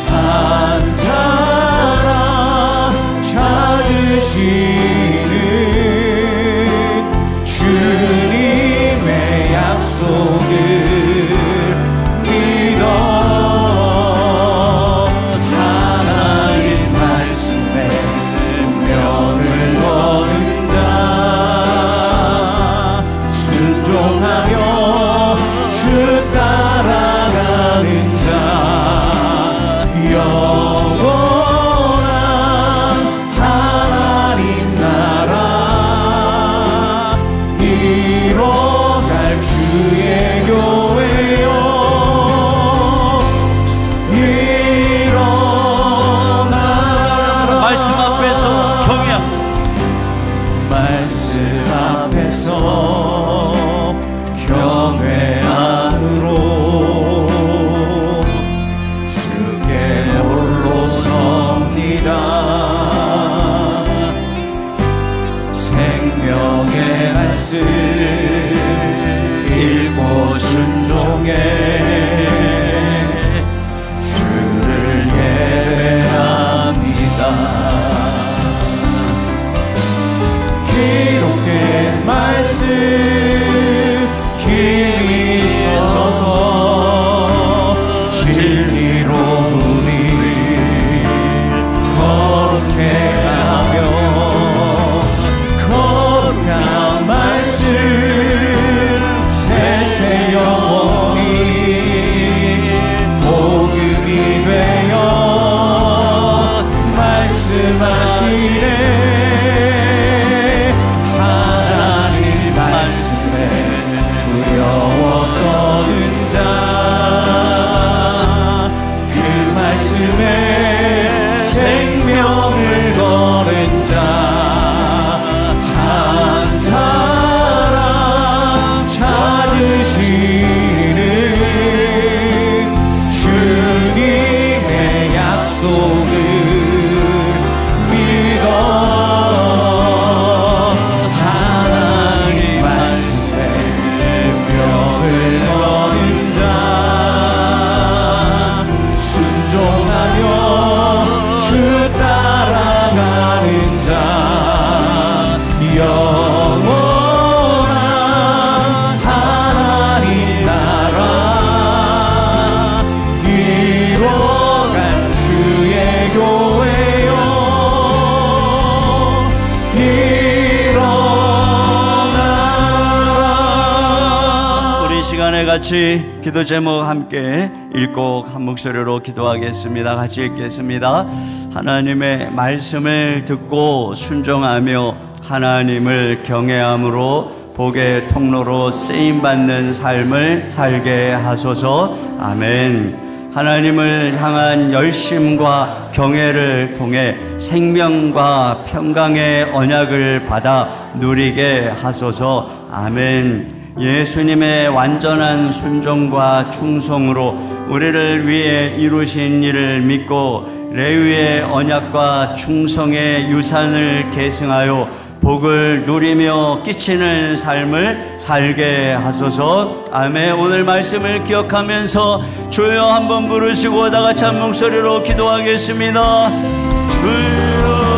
한 사람 찾으시는 주님의 약속을 믿어. 영원히 시간에 같이 기도 제목 함께 읽고 한 목소리로 기도하겠습니다. 같이 읽겠습니다. 하나님의 말씀을 듣고 순종하며 하나님을 경외함으로 복의 통로로 쓰임받는 삶을 살게 하소서. 아멘. 하나님을 향한 열심과 경외를 통해 생명과 평강의 언약을 받아 누리게 하소서. 아멘. 예수님의 완전한 순종과 충성으로 우리를 위해 이루신 일을 믿고 레위의 언약과 충성의 유산을 계승하여 복을 누리며 끼치는 삶을 살게 하소서. 아멘. 오늘 말씀을 기억하면서 주여 한번 부르시고 다 같이 한 목소리로 기도하겠습니다. 주여